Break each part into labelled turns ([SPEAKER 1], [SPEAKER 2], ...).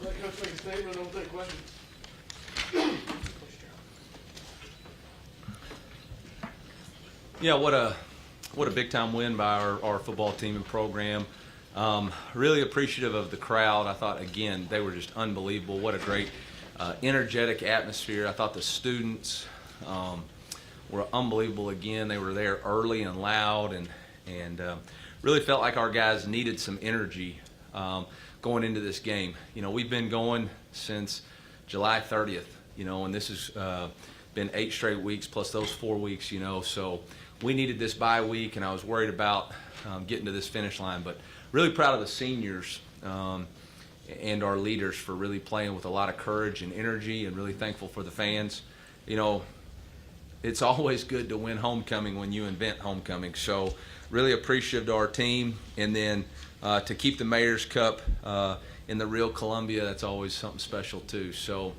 [SPEAKER 1] Let Coach make a statement, and we'll take questions.
[SPEAKER 2] Yeah, what a big time win by our football team and program. Really appreciative of the crowd. I thought, again, they were just unbelievable. What a great, energetic atmosphere. I thought the students were unbelievable again. They were there early and loud, and really felt like our guys needed some energy going into this game. You know, we've been going since July 30th, you know, and this has been 8 straight weeks plus those 4 weeks, you know, so we needed this bye week, and I was worried about getting to this finish line. But really proud of the seniors and our leaders for really playing with a lot of courage and energy, and really thankful for the fans. You know, it's always good to win homecoming when you invent homecoming. So really appreciative to our team. And then to keep the Mayor's Cup in the real Columbia, that's always something special too. So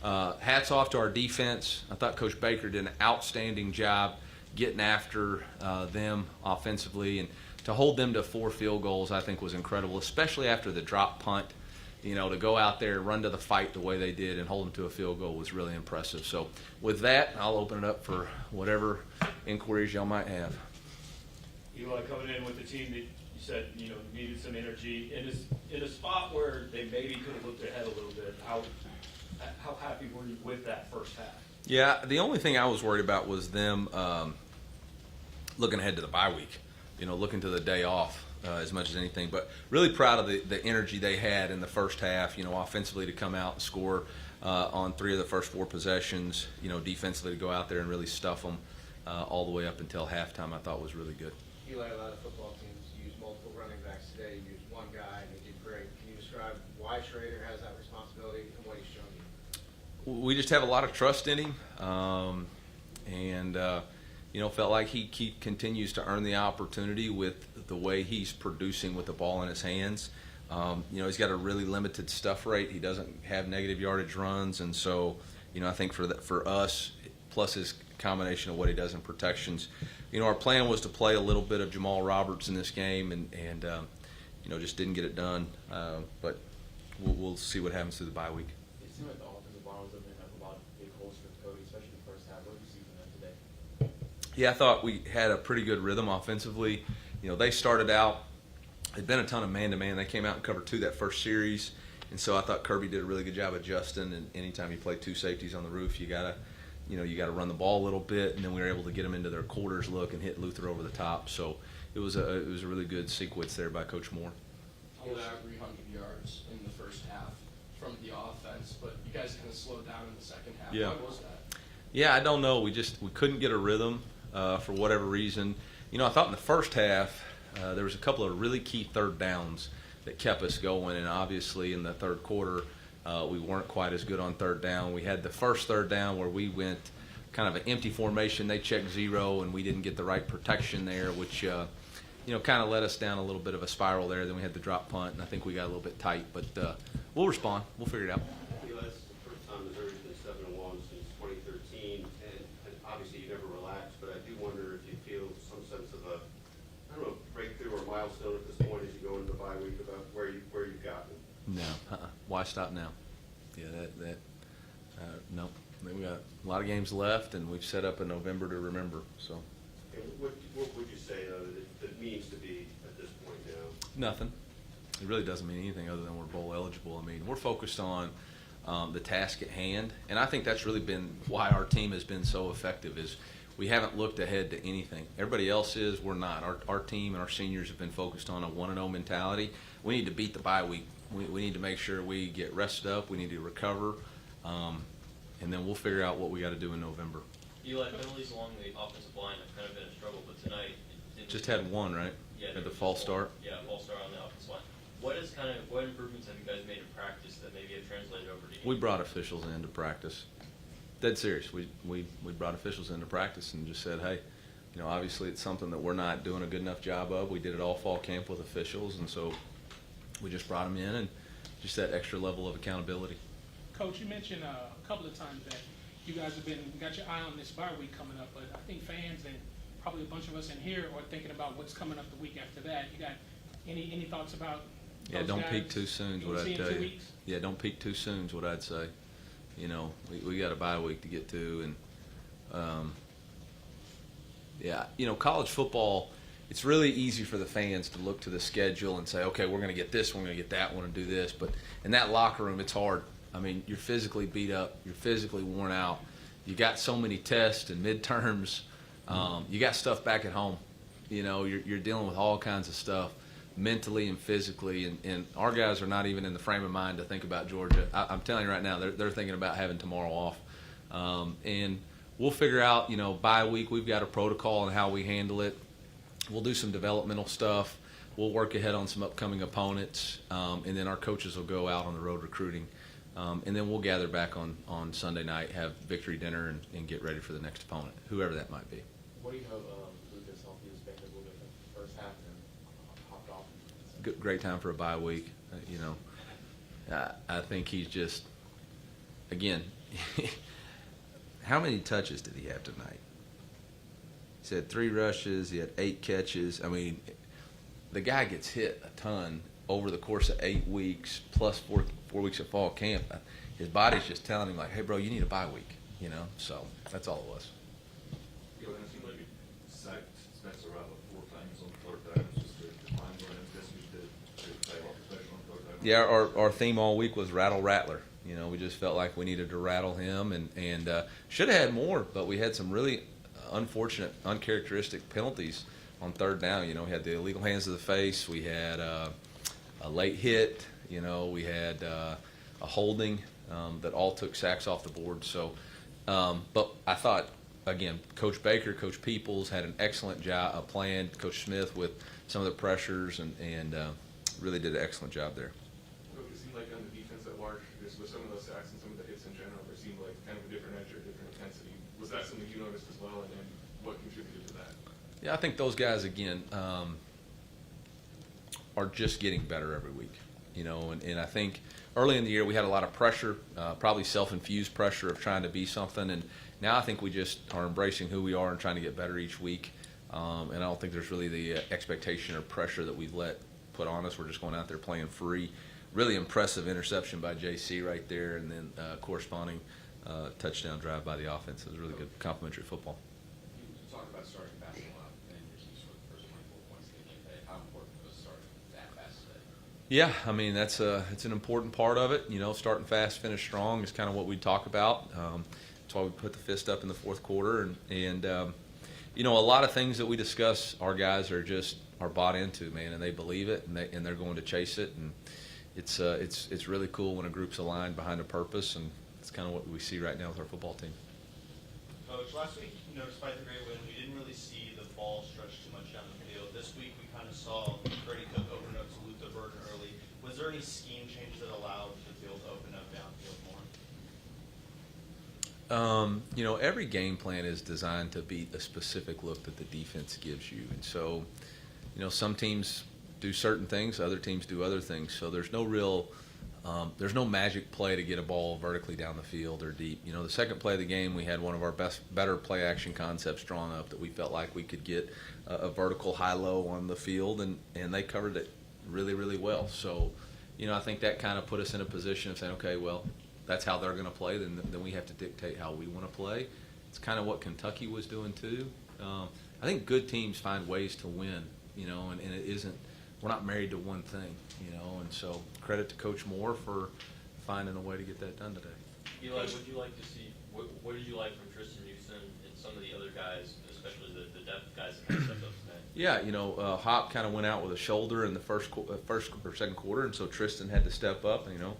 [SPEAKER 2] hats off to our defense. I thought Coach Baker did an outstanding job getting after them offensively, and to hold them to 4 field goals I think was incredible, especially after the drop punt. You know, to go out there, run to the fight the way they did, and hold them to a field goal was really impressive. So with that, I'll open it up for whatever inquiries y'all might have.
[SPEAKER 3] Eli, coming in with the team that you said, you know, needed some energy in a spot where they maybe could have looked ahead a little bit. How happy were you with that first half?
[SPEAKER 2] Yeah, the only thing I was worried about was them looking ahead to the bye week, you know, looking to the day off as much as anything. But really proud of the energy they had in the first half, you know, offensively to come out and score on 3 of the first 4 possessions, you know, defensively to go out there and really stuff them all the way up until halftime, I thought was really good.
[SPEAKER 4] Eli, a lot of football teams use multiple running backs today. You use one guy, and they did great. Can you describe why Schrader has that responsibility and what he's shown you?
[SPEAKER 2] We just have a lot of trust in him, and you know, felt like he continues to earn the opportunity with the way he's producing with the ball in his hands. You know, he's got a really limited stuff rate. He doesn't have negative yardage runs, and so, you know, I think for us, plus his combination of what he does in protections, you know, our plan was to play a little bit of Jamal Roberts in this game, and you know, just didn't get it done. But we'll see what happens through the bye week.
[SPEAKER 5] It seemed like the offensive line was opening up a lot of big holes for Cody, especially in the first half. What did you see from them today?
[SPEAKER 2] Yeah, I thought we had a pretty good rhythm offensively. You know, they started out, it'd been a ton of man-to-man. They came out and covered 2 that first series, and so I thought Kirby did a really good job adjusting. And anytime you play 2 safeties on the roof, you gotta run the ball a little bit. And then we were able to get them into their quarters look and hit Luther over the top. So it was a really good sequence there by Coach Moore.
[SPEAKER 6] Over 300 yards in the first half from the offense, but you guys kind of slowed down in the second half.
[SPEAKER 2] Yeah.
[SPEAKER 6] Why was that?
[SPEAKER 2] Yeah, I don't know. We couldn't get a rhythm for whatever reason. You know, I thought in the first half there was a couple of really key third downs that kept us going, and obviously in the third quarter we weren't quite as good on third down. We had the first third down where we went kind of an empty formation. They checked 0, and we didn't get the right protection there, which you know, kind of led us down a little bit of a spiral there. Then we had the drop punt, and I think we got a little bit tight. But we'll respond. We'll figure it out.
[SPEAKER 7] Eli, this is the first time Missouri's been 7-1 since 2013, and obviously you never relax, but I do wonder if you feel some sense of a, I don't know, breakthrough or milestone at this point as you go into the bye week about where you've gotten.
[SPEAKER 2] No. Why stop now? Yeah, no. I mean, we got a lot of games left, and we've set up a November to remember. So.
[SPEAKER 7] And what would you say that means to be at this point now?
[SPEAKER 2] Nothing. It really doesn't mean anything other than we're bowl eligible. I mean, we're focused on the task at hand, and I think that's really been why our team has been so effective. Is we haven't looked ahead to anything. Everybody else is. We're not. Our team and our seniors have been focused on a 1-0 mentality. We need to beat the bye week. We need to make sure we get rested up. We need to recover, and then we'll figure out what we got to do in November.
[SPEAKER 5] Eli, penalties along the offensive line have kind of been a struggle, but tonight
[SPEAKER 2] Just had one, right?
[SPEAKER 5] Yeah,
[SPEAKER 2] At the false start.
[SPEAKER 5] Yeah, false start on the offensive line. What improvements have you guys made in practice that maybe have translated over to you?
[SPEAKER 2] We brought officials into practice. Dead serious. We brought officials into practice and just said, hey, you know, obviously it's something that we're not doing a good enough job of. We did it all fall camp with officials, and so we just brought them in, and just that extra level of accountability.
[SPEAKER 8] Coach, you mentioned a couple of times that you guys have got your eye on this bye week coming up, but I think fans and probably a bunch of us in here are thinking about what's coming up the week after that. You got any thoughts about
[SPEAKER 2] Yeah,
[SPEAKER 8] Those
[SPEAKER 2] don't
[SPEAKER 8] guys,
[SPEAKER 2] peak too soon is
[SPEAKER 8] you
[SPEAKER 2] what
[SPEAKER 8] see
[SPEAKER 2] I'd
[SPEAKER 8] in
[SPEAKER 2] tell
[SPEAKER 8] 2
[SPEAKER 2] you.
[SPEAKER 8] weeks?
[SPEAKER 2] Yeah, don't peak too soon is what I'd say. You know, we got a bye week to get to, and yeah, you know, college football, it's really easy for the fans to look to the schedule and say, okay, we're going to get this, we're going to get that, we're going to do this. But in that locker room, it's hard. I mean, you're physically beat up, you're physically worn out. You got so many tests and midterms. You got stuff back at home. You know, you're dealing with all kinds of stuff mentally and physically, and our guys are not even in the frame of mind to think about Georgia. I'm telling you right now, they're thinking about having tomorrow off. And we'll figure out, you know, bye week, we've got a protocol on how we handle it. We'll do some developmental stuff. We'll work ahead on some upcoming opponents, and then our coaches will go out on the road recruiting. And then we'll gather back on Sunday night, have victory dinner, and get ready for the next opponent, whoever that might be.
[SPEAKER 5] What do you hope Lucas healthy has been a little bit in the first half and hopped off?
[SPEAKER 2] Great time for a bye week. You know, I think he's just, again, how many touches did he have tonight? He had 3 rushes. He had 8 catches. I mean, the guy gets hit a ton over the course of 8 weeks plus 4 weeks of fall camp. His body's just telling him, like, hey, bro, you need a bye week, you know? So that's all it was.
[SPEAKER 1] You know, it seemed like you sacked Spencer Rattler 4 times on third down. Just the time going in this week to play off, especially on third down.
[SPEAKER 2] Yeah, our theme all week was rattle Rattler. You know, we just felt like we needed to rattle him, and should have had more, but we had some really unfortunate, uncharacteristic penalties on third down. You know, we had the illegal hands to the face. We had a late hit. You know, we had a holding that all took sacks off the board. So, but I thought, again, Coach Baker, Coach Peoples had an excellent job plan. Coach Smith with some of the pressures and really did an excellent job there.
[SPEAKER 9] It seemed like on the defense at large, just with some of those sacks and some of the hits in general, there seemed like kind of a different edge or different intensity. Was that something you noticed as well, and then what contributed to that?
[SPEAKER 2] Yeah, I think those guys, again, are just getting better every week. You know, and I think early in the year we had a lot of pressure, probably self-infused pressure of trying to be something, and now I think we just are embracing who we are and trying to get better each week. And I don't think there's really the expectation or pressure that we've let put on us. We're just going out there playing free. Really impressive interception by JC right there, and then corresponding touchdown drive by the offense. It was really good complimentary football.
[SPEAKER 10] You talked about starting fast a lot, and you scored the first 24 points in the game today. How important was starting that fast today?
[SPEAKER 2] Yeah, I mean, it's an important part of it. You know, starting fast, finish strong is kind of what we talk about. That's why we put the fist up in the fourth quarter, and you know, a lot of things that we discuss, our guys are bought into, man, and they believe it, and they're going to chase it, and it's really cool when a group's aligned behind a purpose, and it's kind of what we see right now with our football team.
[SPEAKER 11] Coach, last week, you know, despite the great win, we didn't really see the ball stretch too much down the field. This week, we kind of saw Brady Cook open up to Luther Burden early. Was there any scheme changes that allowed the field to open up downfield more?
[SPEAKER 2] You know, every game plan is designed to beat a specific look that the defense gives you, and so, you know, some teams do certain things, other teams do other things. So there's no real, there's no magic play to get a ball vertically down the field or deep. You know, the second play of the game, we had one of our better play action concepts drawn up that we felt like we could get a vertical high-low on the field, and they covered it really, really well. So, you know, I think that kind of put us in a position of saying, okay, well, that's how they're going to play, then we have to dictate how we want to play. It's kind of what Kentucky was doing too. I think good teams find ways to win, you know, and it isn't, we're not married to one thing, you know, and so credit to Coach Moore for finding a way to get that done today.
[SPEAKER 3] Eli, would you like to see, what did you like from Tristan Houston and some of the other guys, especially the depth guys that have stepped up today?
[SPEAKER 2] Yeah, you know, Hop kind of went out with a shoulder in the first or second quarter, and so Tristan had to step up, you know.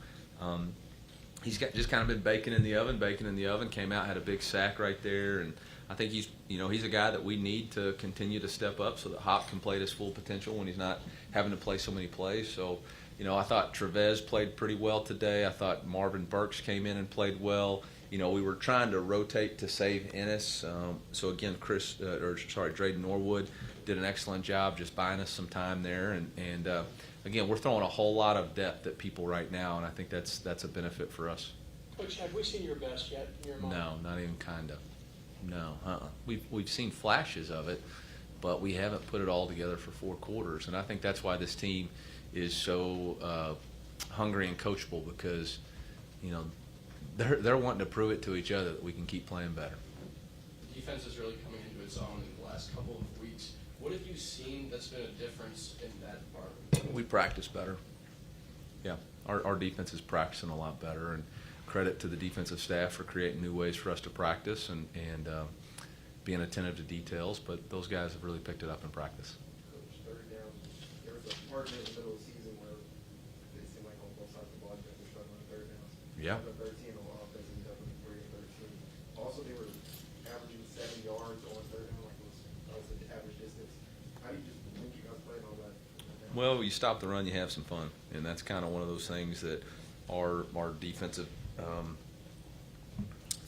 [SPEAKER 2] He's just kind of been baking in the oven, came out, had a big sack right there, and I think he's a guy that we need to continue to step up so that Hop can play at his full potential when he's not having to play so many plays. So, you know, I thought Trevez played pretty well today. I thought Marvin Burks came in and played well. You know, we were trying to rotate to save Ennis. So again, Drayden Norwood did an excellent job just buying us some time there, and again, we're throwing a whole lot of depth at people right now, and I think that's a benefit for us.
[SPEAKER 8] Coach, have we seen your best yet in your mind?
[SPEAKER 2] No, not even kind of. No, We've seen flashes of it, but we haven't put it all together for 4 quarters, and I think that's why this team is so hungry and coachable because, you know, they're wanting to prove it to each other that we can keep playing better.
[SPEAKER 6] The defense is really coming into its own in the last couple of weeks. What have you seen that's been a difference in that department?
[SPEAKER 2] We practice better. Yeah, our defense is practicing a lot better, and credit to the defensive staff for creating new ways for us to practice and being attentive to details, but those guys have really picked it up in practice.
[SPEAKER 5] Coach, third down, there was a part in the middle of the season where it seemed like on both sides of the ball, they were struggling on third downs.
[SPEAKER 2] Yeah.
[SPEAKER 5] Number 13 on offense and definitely 3 and 13. Also, they were averaging 7 yards on third down, like it was the average distance. How do you just think you guys played on that?
[SPEAKER 2] Well, you stop the run, you have some fun, and that's kind of one of those things that our defensive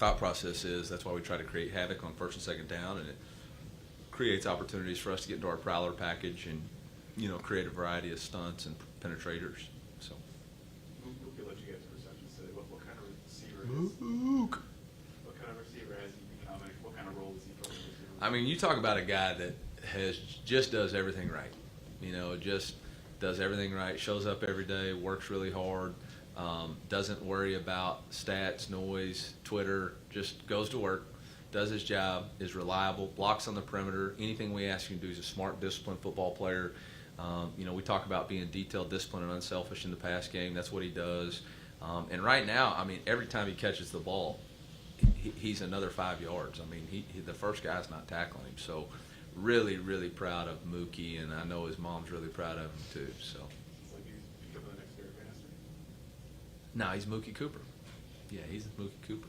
[SPEAKER 2] thought process is. That's why we try to create havoc on first and second down, and it creates opportunities for us to get into our prowler package and, you know, create a variety of stunts and penetrators. So.
[SPEAKER 9] Luke let you get to receptions today. What kind of receiver is? What kind of receiver has he become? And what kind of role is he playing?
[SPEAKER 2] I mean, you talk about a guy that just does everything right. You know, just does everything right, shows up every day, works really hard, doesn't worry about stats, noise, Twitter, just goes to work, does his job, is reliable, blocks on the perimeter. Anything we ask him to do. He's a smart, disciplined football player. You know, we talk about being detailed, disciplined, and unselfish in the pass game. That's what he does. And right now, I mean, every time he catches the ball, he's another 5 yards. I mean, he the first guy's not tackling him. So really, really proud of Mookie, and I know his mom's really proud of him too. So.
[SPEAKER 9] It's like he's becoming the next Derek Master.
[SPEAKER 2] No, he's Mookie Cooper. Yeah, he's Mookie Cooper.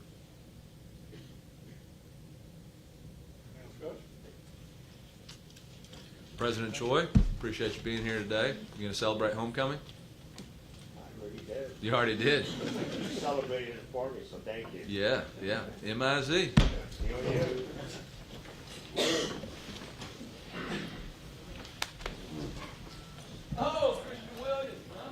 [SPEAKER 2] President Choi, appreciate you being here today. You going to celebrate homecoming?
[SPEAKER 12] I already did.
[SPEAKER 2] You already did.
[SPEAKER 12] You celebrated it for me, so thank you.
[SPEAKER 2] Yeah, yeah. M-I-Z.
[SPEAKER 3] Oh, Christian Williams, huh?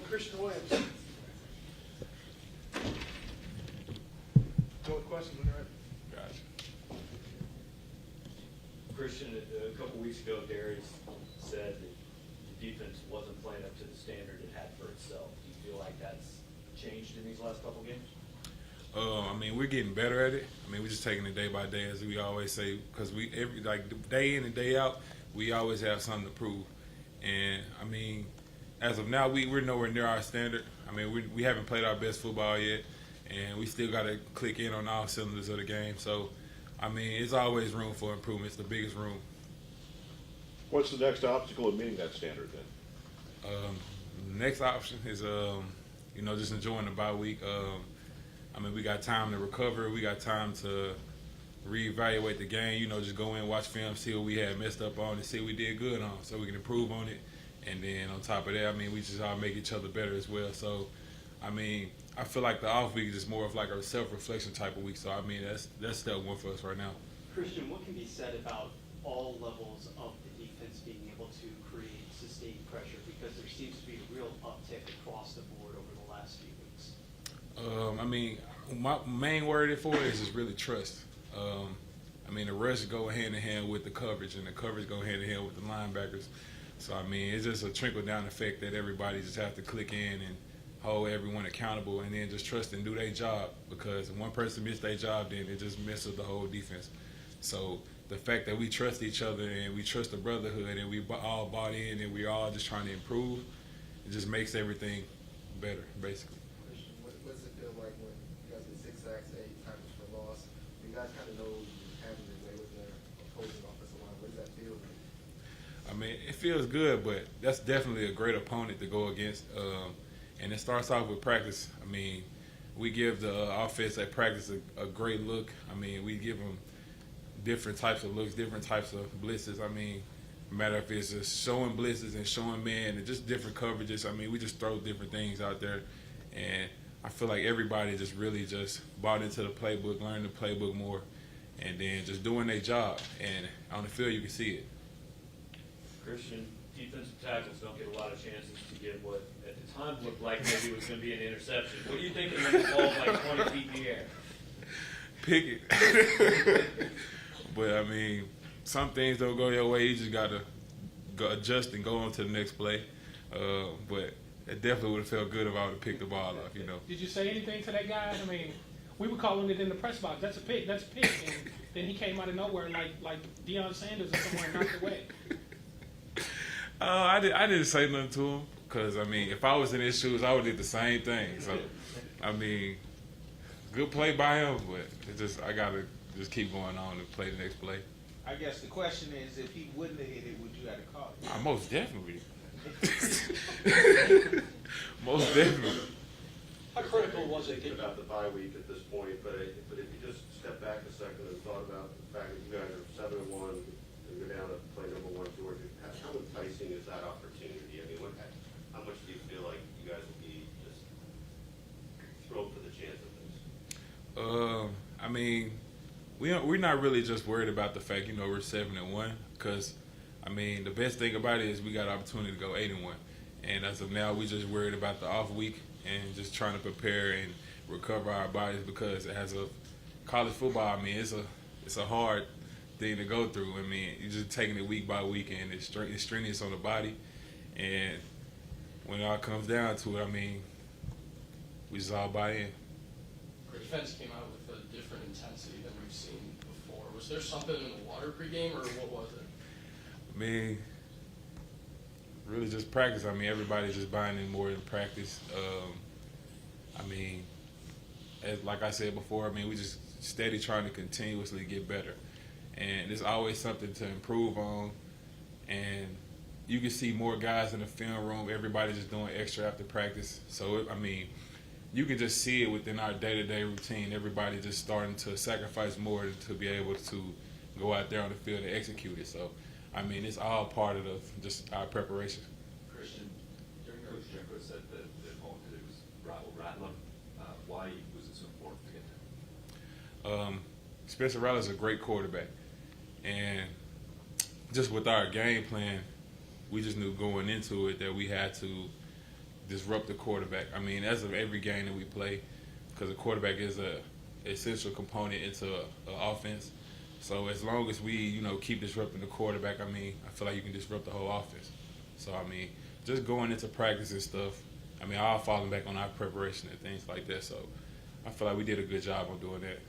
[SPEAKER 5] Christian Williams. Go with questions when you're ready.
[SPEAKER 9] Gotcha.
[SPEAKER 3] Christian, a couple weeks ago, Darius said that the defense wasn't playing up to the standard it had for itself. Do you feel like that's changed in these last couple games?
[SPEAKER 13] I mean, we're getting better at it. I mean, we're just taking it day by day, as we always say, because day in and day out, we always have something to prove. And I mean, as of now, we're nowhere near our standard. I mean, we haven't played our best football yet, and we still got to click in on all cylinders of the game. So, I mean, it's always room for improvement. It's the biggest room.
[SPEAKER 12] What's the next obstacle in meeting that standard then?
[SPEAKER 13] The next option is, just enjoying the bye week. We got time to recover. We got time to reevaluate the game. Just go in, watch film, see what we had messed up on, and see what we did good on, so we can improve on it. And then on top of that, we just all make each other better as well. So, I feel like the off week is just more of like a self-reflection type of week. So, that's step one for us right now.
[SPEAKER 14] Christian, what can be said about all levels of the defense being able to create sustained pressure, because there seems to be a real uptick across the board over the last few weeks?
[SPEAKER 13] My main word for it is just really trust. The rush go hand in hand with the coverage, and the coverage go hand in hand with the linebackers. So, it's just a trickle-down effect that everybody just have to click in and hold everyone accountable, and then just trust and do their job, because if one person misses their job, then it just messes the whole defense. So the fact that we trust each other and we trust the brotherhood and we all bought in and we all just trying to improve, it just makes everything better, basically.
[SPEAKER 5] Christian, what does it feel like when you guys get 6 sacks, 8 tackles for loss? You guys kind of know you're having your way with the opposing offensive line. What does that feel like?
[SPEAKER 13] It feels good, but that's definitely a great opponent to go against. And it starts off with practice. We give the offense at practice a great look. We give them different types of looks, different types of blitzes. No matter if it's just showing blitzes and showing man and just different coverages. We just throw different things out there. And I feel like everybody just really just bought into the playbook, learned the playbook more, and then just doing their job. And on the field, you can see it.
[SPEAKER 3] Christian, defensive tackles don't get a lot of chances to get what at the time looked like maybe was going to be an interception. What do you think of when the ball's like 20 feet in the air?
[SPEAKER 13] Pick it. But, some things don't go your way. You just got to adjust and go on to the next play. But it definitely would have felt good if I would have picked the ball off,
[SPEAKER 8] Did you say anything to that guy? We were calling it in the press box. That's a pick. That's a pick. And then he came out of nowhere like Deion Sanders or somewhere and knocked away.
[SPEAKER 13] I didn't say nothing to him because, if I was in his shoes, I would have did the same thing. So, good play by him, but I got to just keep going on and play the next play.
[SPEAKER 15] I guess the question is, if he wouldn't have hit it, would you have to call it?
[SPEAKER 13] Most definitely. Most definitely.
[SPEAKER 7] How critical was it about the bye week at this point? But if you just step back a second and thought about the fact that you guys are 7-1 and go down to play number 1 Georgia, how enticing is that opportunity? How much do you feel like you guys will be just thrilled for the chance of this?
[SPEAKER 13] We're not really just worried about the fact, we're 7-1, because, the best thing about it is we got an opportunity to go 8-1. And as of now, we just worried about the off week and just trying to prepare and recover our bodies, because as a college football, it's a hard thing to go through. You're just taking it week by week, and it's strenuous on the body. And when it all comes down to it, we just all buy in.
[SPEAKER 6] Defense came out with a different intensity than we've seen before. Was there something in the water pregame, or what was it?
[SPEAKER 13] Really just practice. Everybody's just buying in more in practice. Like I said before, we just steady trying to continuously get better. And there's always something to improve on. And you can see more guys in the film room. Everybody just doing extra after practice. So, you can just see it within our day-to-day routine. Everybody just starting to sacrifice more to be able to go out there on the field and execute it. So, it's all part of just our preparation.
[SPEAKER 1] Christian, Coach Jenko said that it was rattling. Why was it so important to get him?
[SPEAKER 13] Spencer Rattler's a great quarterback. And just with our game plan, we just knew going into it that we had to disrupt the quarterback. That's of every game that we play, because the quarterback is a essential component into an offense. So as long as we, keep disrupting the quarterback, I feel like you can disrupt the whole offense. So, just going into practice and stuff, all falling back on our preparation and things like that. So I feel like we did a good job on doing that.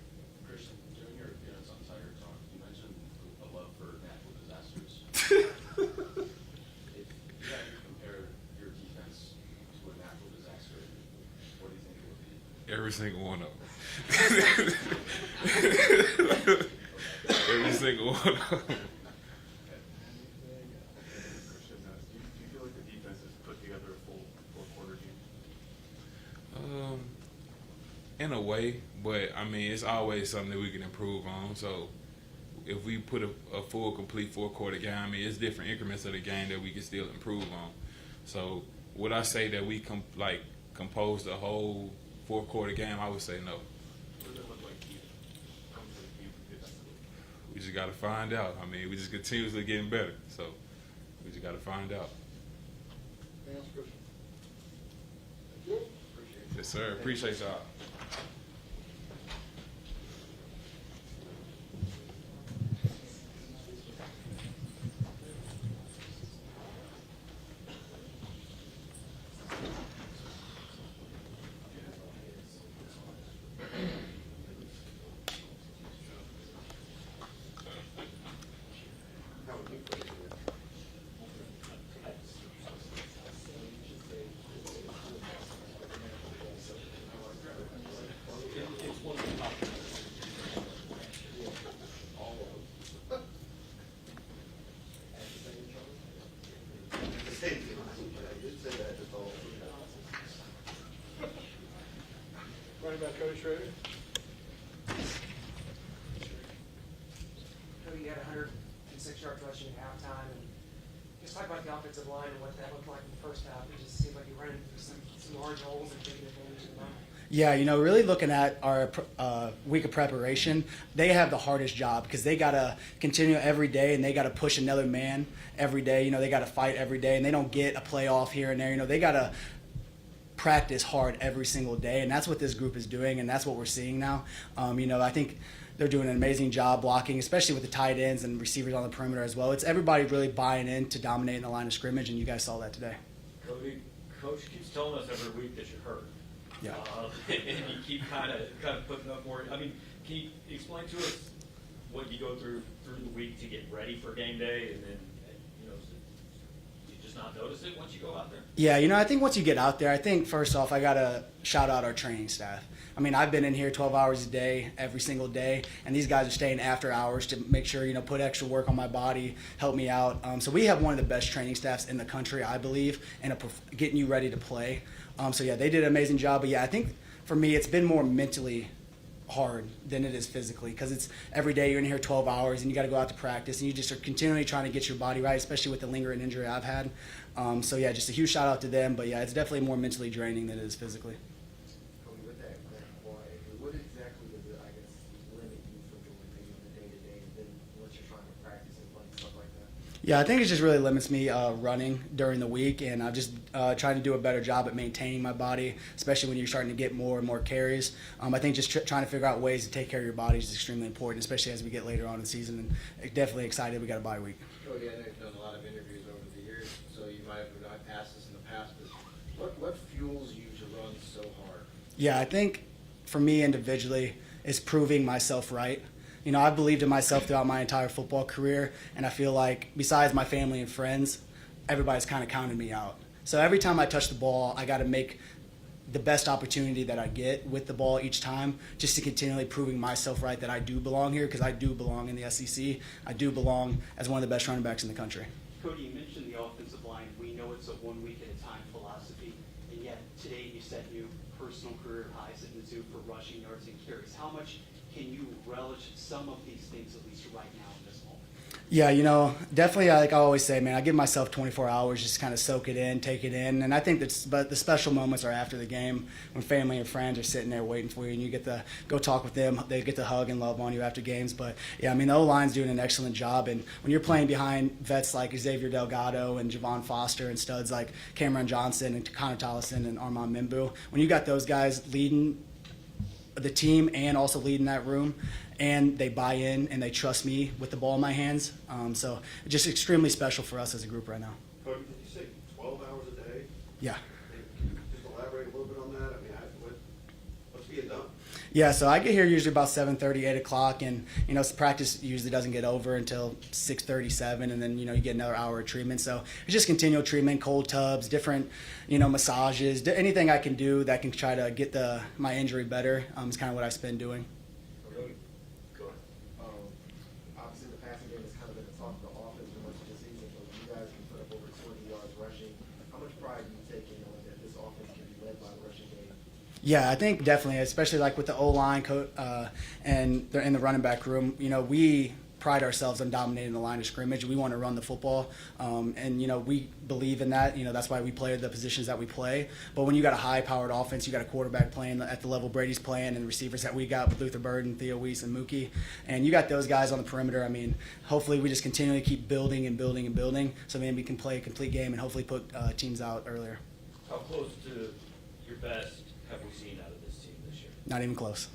[SPEAKER 10] Christian, during your appearance on Tiger Talk, you mentioned a love for natural disasters. If you had to compare your defense to a natural disaster, what do you think it would be?
[SPEAKER 13] Every single one of them. Every single one of them. In a way, but I mean, it's always something that we can improve on. So if we put a full, complete 4-quarter game, I mean, it's different increments of the game that we can still improve on. So would I say that we composed the whole 4-quarter game? I would say no.
[SPEAKER 9] What does it look like to you? Come to the game defensively?
[SPEAKER 13] We just got to find out. I mean, we just continuously getting better. So we just got to find out. Yes, sir. Appreciate y'all.
[SPEAKER 5] Running back Cody Schrader.
[SPEAKER 16] Cody, you had 106 yards rushing at halftime, and just talk about the offensive line and what that looked like in the first half. It just seemed like you ran into some large holes and taking advantage of them.
[SPEAKER 17] Yeah, really looking at our week of preparation, they have the hardest job because they got to continue every day and they got to push another man every day. They got to fight every day, and they don't get a playoff here and there. They got to practice hard every single day, and that's what this group is doing, and that's what we're seeing now. I think they're doing an amazing job blocking, especially with the tight ends and receivers on the perimeter as well. It's everybody really buying in to dominating the line of scrimmage, and you guys saw that today.
[SPEAKER 3] Cody, Coach keeps telling us every week that you're hurt.
[SPEAKER 17] Yeah.
[SPEAKER 3] And you keep kind of putting up more. I mean, can you explain to us what you go through the week to get ready for game day, and then you just not notice it once you go out there?
[SPEAKER 17] Yeah, I think once you get out there, I think first off, I got to shout out our training staff. I mean, I've been in here 12 hours a day, every single day, and these guys are staying after hours to make sure, put extra work on my body, help me out. So we have one of the best training staffs in the country, I believe, and getting you ready to play. So yeah, they did an amazing job. But yeah, I think for me, it's been more mentally hard than it is physically, because it's every day you're in here 12 hours and you got to go out to practice, and you just are continually trying to get your body right, especially with the lingering injury I've had. So yeah, just a huge shout out to them. But yeah, it's definitely more mentally draining than it is physically.
[SPEAKER 5] Cody, with that what exactly does it, I guess, limit you from doing maybe on the day-to-day, and then once you're trying to practice and play stuff like that?
[SPEAKER 17] Yeah, I think it just really limits me running during the week, and I'm just trying to do a better job at maintaining my body, especially when you're starting to get more and more carries. I think just trying to figure out ways to take care of your body is extremely important, especially as we get later on in the season. And definitely excited we got a bye week.
[SPEAKER 4] Cody, I know you've done a lot of interviews over the years, so you might have not asked this in the past, but what fuels you to run so hard?
[SPEAKER 17] Yeah, I think for me individually, it's proving myself right. I've believed in myself throughout my entire football career, and I feel like besides my family and friends, everybody's kind of counted me out. So every time I touch the ball, I got to make the best opportunity that I get with the ball each time, just to continually proving myself right that I do belong here, because I do belong in the SEC. I do belong as one of the best running backs in the country.
[SPEAKER 14] Cody, you mentioned the offensive line. We know it's a 1 week at a time philosophy, and yet today you set new personal career highs at Mizzou for rushing yards and carries. How much can you relish some of these things, at least right now in this moment?
[SPEAKER 17] Yeah, definitely, like I always say, man, I give myself 24 hours just to kind of soak it in, take it in. And I think but the special moments are after the game, when family and friends are sitting there waiting for you, and you get to go talk with them. They get to hug and love on you after games. But, yeah, the O-line's doing an excellent job. And when you're playing behind vets like Xavier Delgado and Javon Foster and studs like Cameron Johnson and Connor Tollison and Armand Mimbu, when you got those guys leading the team and also leading that room, and they buy in and they trust me with the ball in my hands. So just extremely special for us as a group right now.
[SPEAKER 7] Cody, did you say 12 hours a day?
[SPEAKER 17] Yeah.
[SPEAKER 7] Can you just elaborate a little bit on that? I mean, what's being done?
[SPEAKER 17] Yeah, so I get here usually about 7:30, 8 o'clock, and practice usually doesn't get over until 6:37, and then you get another hour of treatment. So it's just continual treatment, cold tubs, different massages, anything I can do that can try to get my injury better is kind of what I've been doing.
[SPEAKER 5] Obviously, the passing game has kind of been the talk of the offense for much of the season, but when you guys can put up over 20 yards rushing, how much pride do you take in knowing that this offense can be led by the rushing game?
[SPEAKER 17] Yeah, I think definitely, especially like with the O-line and they're in the running back room, we pride ourselves on dominating the line of scrimmage. We want to run the football, and we believe in that. That's why we play the positions that we play. But when you got a high-powered offense, you got a quarterback playing at the level Brady's playing, and the receivers that we got with Luther Burden, Theo Weiss, and Mookie, and you got those guys on the perimeter. I mean, hopefully we just continually keep building and building and building, so maybe we can play a complete game and hopefully put teams out earlier.
[SPEAKER 3] How close to your best have we seen out of this team this year?
[SPEAKER 17] Not even close.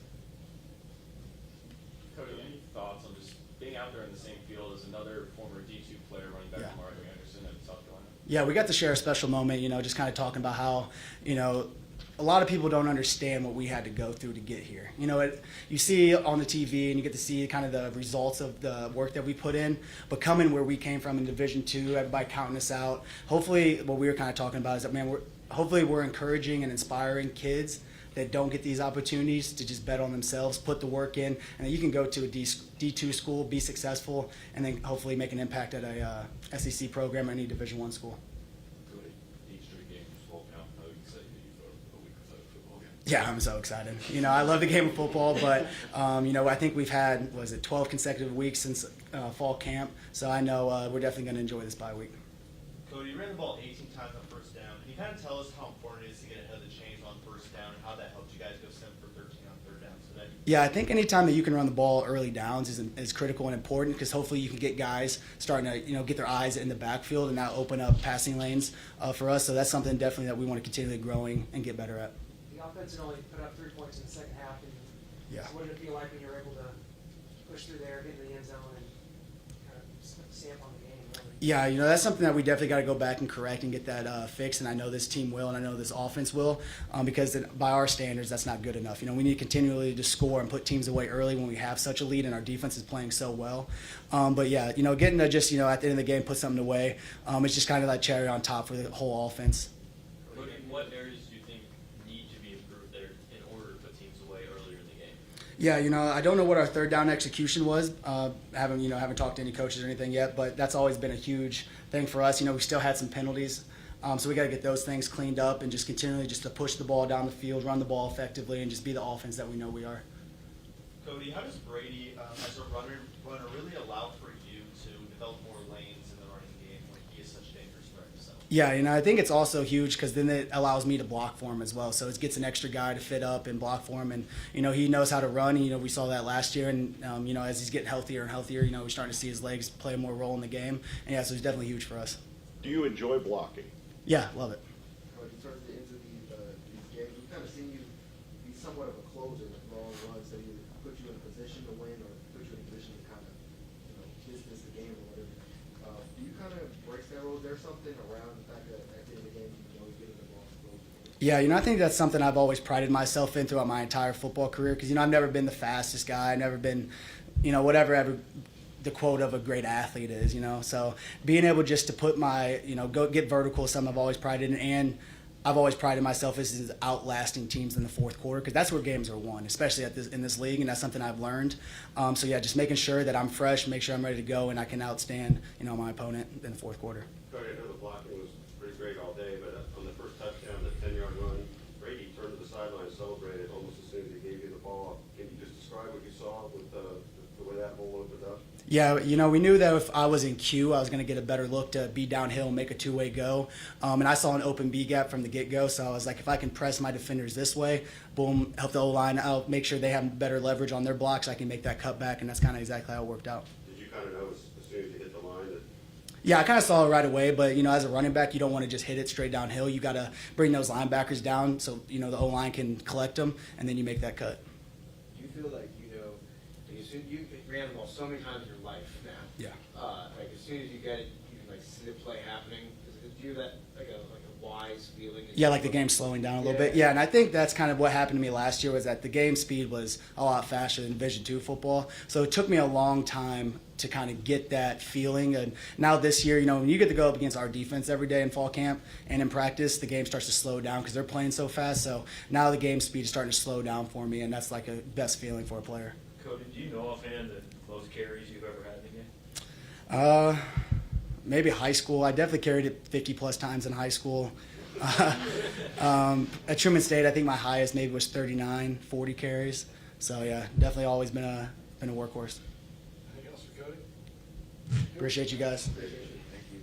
[SPEAKER 10] Cody, any thoughts on just being out there in the same field as another former D2 player running back from Mario Anderson in South Carolina?
[SPEAKER 17] Yeah, we got to share a special moment, just kind of talking about how, a lot of people don't understand what we had to go through to get here. You see on the TV and you get to see kind of the results of the work that we put in, but coming where we came from in Division II, everybody counting us out. Hopefully, what we were kind of talking about is that, hopefully we're encouraging and inspiring kids that don't get these opportunities to just bet on themselves, put the work in, and then you can go to a D2 school, be successful, and then hopefully make an impact at a SEC program or any Division I school. Yeah, I'm so excited. I love the game of football, but, I think we've had, 12 consecutive weeks since fall camp, so I know we're definitely going to enjoy this bye week.
[SPEAKER 11] Cody, you ran the ball 18 times on first down. Can you kind of tell us how important it is to get ahead of the chains on first down and how that helped you guys go 7 for 13 on third down today?
[SPEAKER 17] Yeah, I think anytime that you can run the ball early downs is critical and important because hopefully you can get guys starting to get their eyes in the backfield and now open up passing lanes for us. So that's something definitely that we want to continue growing and get better at.
[SPEAKER 16] The offense had only put up 3 points in the second half. And
[SPEAKER 17] Yeah.
[SPEAKER 16] So what did it feel like when you were able to push through there, get into the end zone, and kind of stamp on the game? Really?
[SPEAKER 17] Yeah, that's something that we definitely got to go back and correct and get that fixed. And I know this team will, and I know this offense will, because by our standards, that's not good enough. We need to continually to score and put teams away early when we have such a lead and our defense is playing so well. But yeah, getting to just at the end of the game put something away, it's just kind of that cherry on top for the whole offense.
[SPEAKER 3] What areas do you think need to be improved there in order to put teams away earlier in the game?
[SPEAKER 17] Yeah, I don't know what our third down execution was. Haven't talked to any coaches or anything yet, but that's always been a huge thing for us. We still had some penalties, so we got to get those things cleaned up and just continually just to push the ball down the field, run the ball effectively, and just be the offense that we know we are.
[SPEAKER 11] Cody, how does Brady, as a runner, really allow for you to develop more lanes in the running game when he is such a dangerous threat himself?
[SPEAKER 17] Yeah, I think it's also huge because then it allows me to block for him as well. So it gets an extra guy to fit up and block for him. And, he knows how to run. We saw that last year. And, as he's getting healthier and healthier, we're starting to see his legs play a more role in the game. And, yeah, so he's definitely huge for us.
[SPEAKER 12] Do you enjoy blocking?
[SPEAKER 17] Yeah, love it.
[SPEAKER 5] Towards the end of these games, we've kind of seen you be somewhat of a closer with long runs that either put you in a position to win or put you in a position to kind of, distance the game or whatever. Do you kind of break that role? Is there something around the fact that at the end of the game you can always get in the ball?
[SPEAKER 17] Yeah, I think that's something I've always prided myself in throughout my entire football career because, I've never been the fastest guy. I've never been, whatever the quote of a great athlete is, So being able just to put my, go get vertical is something I've always prided in, and I've always prided myself as outlasting teams in the fourth quarter because that's where games are won, especially in this league, and that's something I've learned. So yeah, just making sure that I'm fresh, make sure I'm ready to go, and I can outstand, my opponent in the fourth quarter.
[SPEAKER 7] Cody, I know the blocking was pretty great all day, but on the first touchdown, the 10-yard run, Brady turned to the sideline and celebrated almost as soon as he gave you the ball. Can you just describe what you saw with the way that hole opened up?
[SPEAKER 17] Yeah, we knew that if I was in Q, I was going to get a better look to be downhill and make a two-way go. And I saw an open B gap from the get-go, so I was like, if I can press my defenders this way, boom, help the O-line out, make sure they have better leverage on their blocks, I can make that cut back, and that's kind of exactly how it worked out.
[SPEAKER 7] Did you kind of know as soon as you hit the line that?
[SPEAKER 17] Yeah, I kind of saw it right away, but, as a running back, you don't want to just hit it straight downhill. You got to bring those linebackers down so, the O-line can collect them, and then you make that cut.
[SPEAKER 4] Do you feel like, you ran the ball so many times in your life now?
[SPEAKER 17] Yeah.
[SPEAKER 4] Like as soon as you get it, you can see the play happening. Do you have that like a wise feeling?
[SPEAKER 17] Yeah, like the game slowing down a little bit. Yeah, and I think that's kind of what happened to me last year was that the game speed was a lot faster than Division II football. So it took me a long time to kind of get that feeling. And now this year, when you get to go up against our defense every day in fall camp and in practice, the game starts to slow down because they're playing so fast. So now the game speed is starting to slow down for me, and that's like a best feeling for a player.
[SPEAKER 3] Cody, do you know offhand the most carries you've ever had in a game?
[SPEAKER 17] Maybe high school. I definitely carried it 50-plus times in high school. At Truman State, I think my highest maybe was 39, 40 carries. So yeah, definitely always been a workhorse.
[SPEAKER 18] Anything else for Cody?
[SPEAKER 17] Appreciate you guys.
[SPEAKER 5] Thank you.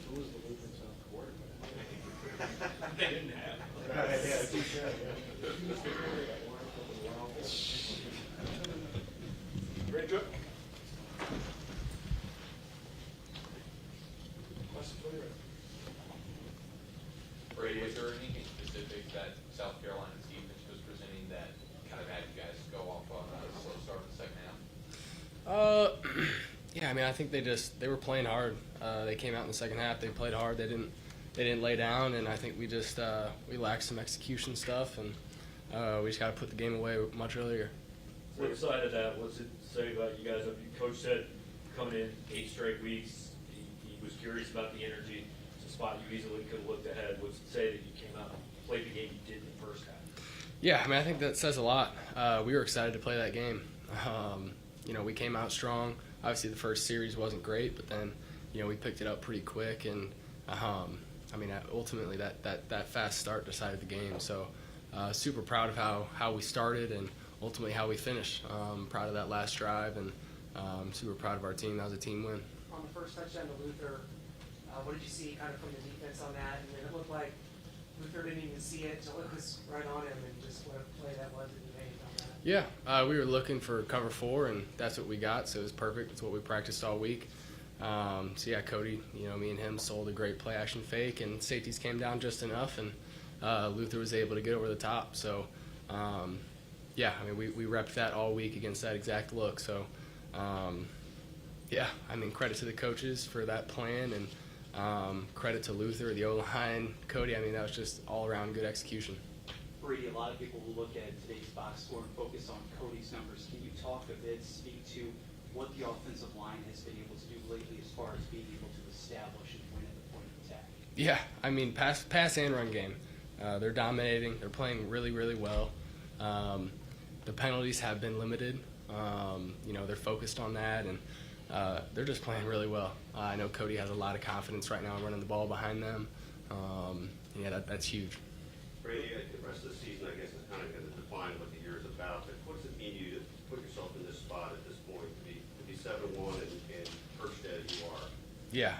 [SPEAKER 5] Who was the Lutheran South quarterback?
[SPEAKER 3] They didn't have.
[SPEAKER 18] Great job. Questions for you?
[SPEAKER 19] Brady, was there anything specific that South Carolina's defense was presenting that kind of had you guys go off on a slow start in the second half?
[SPEAKER 6] Yeah, I mean, I think they were playing hard. They came out in the second half. They played hard. They didn't lay down, and I think we just we lacked some execution stuff, and we just got to put the game away much earlier.
[SPEAKER 3] Flip side of that, what's it say about you guys? Coach said coming in 8 straight weeks, he was curious about the energy. It's a spot you easily could have looked ahead. What's it say that you came out and played the game you did in the first half?
[SPEAKER 6] Yeah, I mean, I think that says a lot. We were excited to play that game. We came out strong. Obviously, the first series wasn't great, but then, we picked it up pretty quick. And, ultimately, that fast start decided the game. So, super proud of how we started and ultimately how we finished. Proud of that last drive and super proud of our team. That was a team win.
[SPEAKER 16] On the first touchdown to Luther, what did you see kind of from the defense on that? And then it looked like Luther didn't even see it until it was right on him, and just what a play that was that you made on that.
[SPEAKER 6] Yeah, we were looking for cover 4, and that's what we got, so it was perfect. It's what we practiced all week. Cody, me and him sold a great play action fake, and safeties came down just enough, and Luther was able to get over the top. So, we repped that all week against that exact look. So, credit to the coaches for that plan, and credit to Luther, the O-line, Cody. That was just all-around good execution.
[SPEAKER 14] Brady, a lot of people will look at today's box score and focus on Cody's numbers. Can you talk a bit, speak to what the offensive line has been able to do lately as far as being able to establish and win at the point of attack?
[SPEAKER 6] Yeah, pass and run game. They're dominating. They're playing really, really well. The penalties have been limited. They're focused on that, and they're just playing really well. I know Cody has a lot of confidence right now running the ball behind them. That's huge.
[SPEAKER 7] Brady, the rest of the season, I guess, is kind of going to define what the year is about. But what does it mean to you to put yourself in this spot at this point, to be 7-1 and perched as you are?
[SPEAKER 6] Yeah,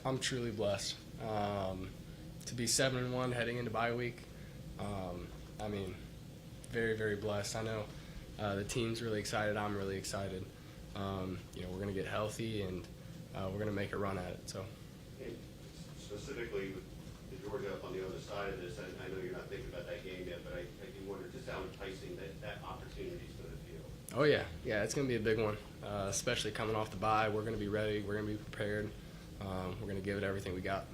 [SPEAKER 6] I'm truly blessed. To be 7-1 heading into bye week, very, very blessed. I know the team's really excited. I'm really excited. We're going to get healthy, and we're going to make a run at it. So,
[SPEAKER 7] and specifically with the Georgia up on the other side of this, I know you're not thinking about that game yet, but I do wonder just how enticing that opportunity is going to feel.
[SPEAKER 6] Oh yeah, it's going to be a big one, especially coming off the bye. We're going to be ready. We're going to be prepared. We're going to give it everything we got.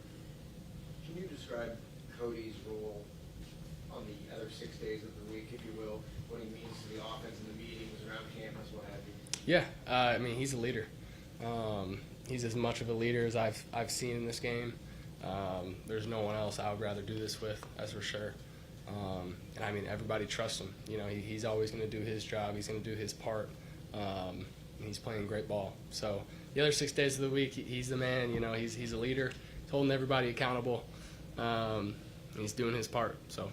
[SPEAKER 4] Can you describe Cody's role on the other 6 days of the week, if you will, what he means to the offense and the meetings around campus, what have you?
[SPEAKER 6] Yeah, he's a leader. He's as much of a leader as I've seen in this game. There's no one else I would rather do this with, that's for sure. Everybody trusts him. He's always going to do his job. He's going to do his part. He's playing great ball. So the other 6 days of the week, he's the man. He's a leader. He's holding everybody accountable. And he's doing his part. So.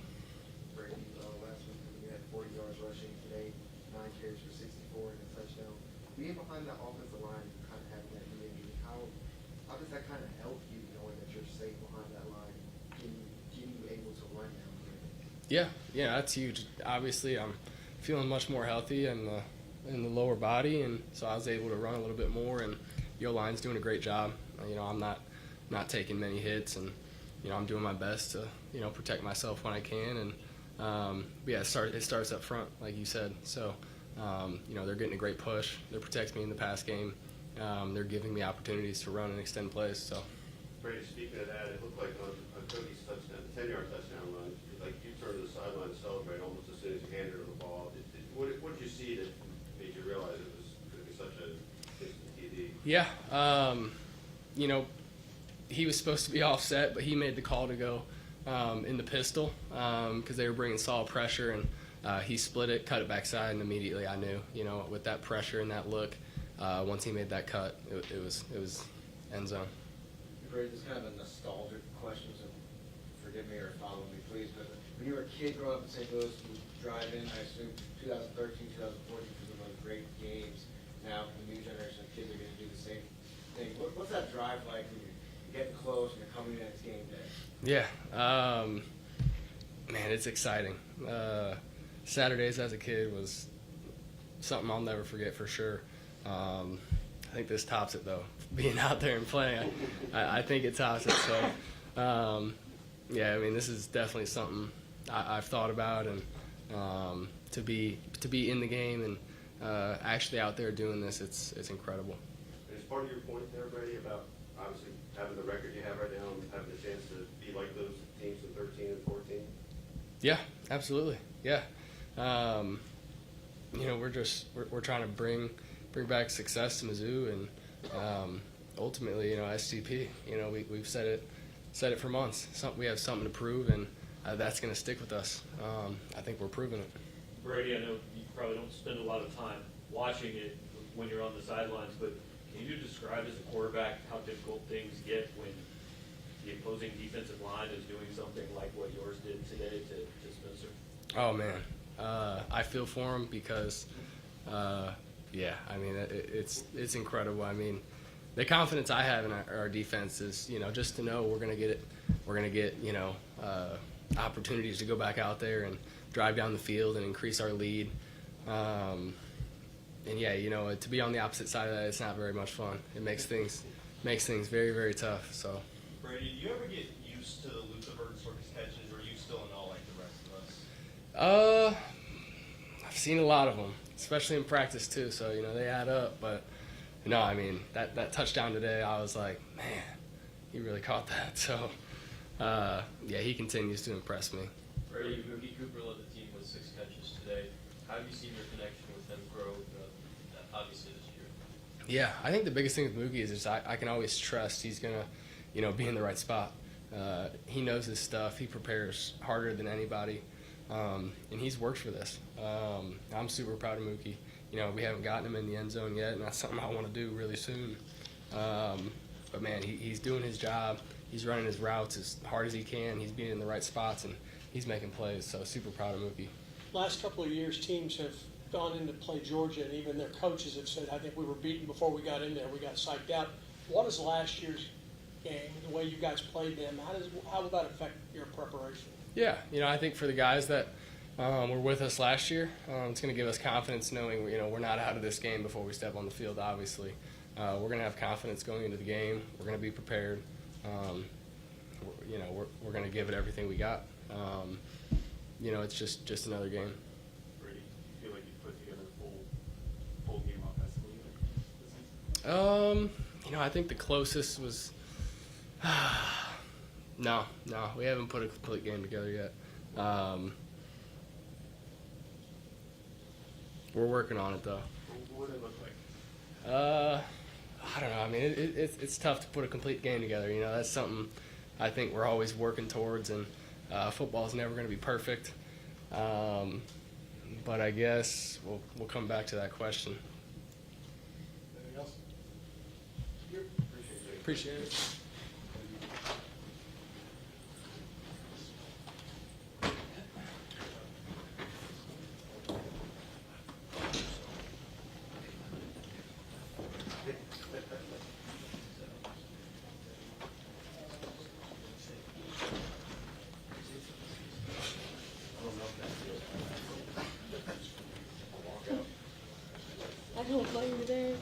[SPEAKER 5] Brady, last week you had 40 yards rushing. Today, 9 carries for 64 and a touchdown. Being behind that offensive line, kind of having that knee injury, how does that kind of help you, knowing that you're safe behind that line? Getting you able to run down here?
[SPEAKER 6] Yeah, that's huge. Obviously, I'm feeling much more healthy in the lower body, and so I was able to run a little bit more. And the O-line's doing a great job. I'm not taking many hits, and I'm doing my best to protect myself when I can. And it starts up front, like you said. So they're getting a great push. They're protecting me in the pass game. They're giving me opportunities to run and extend plays. So.
[SPEAKER 7] Brady, speaking of that, it looked like on Cody's touchdown, the 10-yard touchdown run, like you turned to the sideline to celebrate almost as soon as you handed him the ball. What did you see that made you realize it was going to be such a instant TD?
[SPEAKER 6] Yeah, he was supposed to be offset, but he made the call to go in the pistol because they were bringing solid pressure, and he split it, cut it backside, and immediately I knew, with that pressure and that look, once he made that cut, it was end zone.
[SPEAKER 4] Brady, this is kind of a nostalgic question, so forgive me or follow me, please, but when you were a kid growing up in St. Louis, you drive in, I assume, 2013, 2014 for some of those great games. Now, the new generation of kids are going to do the same thing. What's that drive like when you're getting close and you're coming in, it's game day?
[SPEAKER 6] Yeah, man, it's exciting. Saturdays as a kid was something I'll never forget for sure. I think this tops it, though. Being out there and playing, I think it tops it. So, yeah, I mean, this is definitely something I've thought about, and to be in the game and actually out there doing this, it's incredible.
[SPEAKER 7] And as part of your point there, Brady, about obviously having the record you have right now and having the chance to be like those teams in 13 and 14.
[SPEAKER 6] Yeah, absolutely. Yeah, you know, we're trying to bring back success to Mizzou, and ultimately, you know, SCP. You know, we've said it for months. We have something to prove, and that's going to stick with us. I think we're proving it.
[SPEAKER 3] Brady, I know you probably don't spend a lot of time watching it when you're on the sidelines, but can you describe as a quarterback how difficult things get when the opposing defensive line is doing something like what yours did today to Spencer?
[SPEAKER 6] Oh man, I feel for him because, yeah, I mean it's incredible. I mean, the confidence I have in our defense is, you know, just to know we're gonna get you know, opportunities to go back out there and drive down the field and increase our lead. And yeah, you know, to be on the opposite side of that, it's not very much fun. It makes things very, very tough. So.
[SPEAKER 11] Brady, do you ever get used to the Luther Burton circus catches, or are you still in awe like the rest of us?
[SPEAKER 6] I've seen a lot of them, especially in practice too. So, you know, they add up. But no, I mean that touchdown today, I was like, man, he really caught that. So, yeah, he continues to impress me.
[SPEAKER 19] Brady, Mookie Cooper led the team with 6 catches today. How have you seen your connection with him grow, obviously this year?
[SPEAKER 6] Yeah, I think the biggest thing with Mookie is just I can always trust he's gonna, you know, be in the right spot. He knows his stuff. He prepares harder than anybody, and he's worked for this. I'm super proud of Mookie. You know, we haven't gotten him in the end zone yet, and that's something I want to do really soon. But man, he's doing his job. He's running his routes as hard as he can. He's being in the right spots, and he's making plays. So super proud of Mookie.
[SPEAKER 8] Last couple of years, teams have gone in to play Georgia, and even their coaches have said, I think we were beaten before we got in there. We got psyched out. What is last year's game, the way you guys played them, how will that affect your preparation?
[SPEAKER 6] Yeah, you know, I think for the guys that were with us last year, it's going to give us confidence knowing, you know, we're not out of this game before we step on the field, obviously. We're going to have confidence going into the game. We're going to be prepared. You know, we're going to give it everything we got. You know, it's just another game.
[SPEAKER 9] Brady, do you feel like you put together a full game offensively this season?
[SPEAKER 6] You know, I think the closest was no, we haven't put a complete game together yet. We're working on it though.
[SPEAKER 9] What would it look like?
[SPEAKER 6] I don't know. I mean, it's tough to put a complete game together. You know, that's something I think we're always working towards, and football is never going to be perfect. But I guess we'll come back to that question.
[SPEAKER 18] Anything else?
[SPEAKER 6] Appreciate it.
[SPEAKER 20] I don't play today.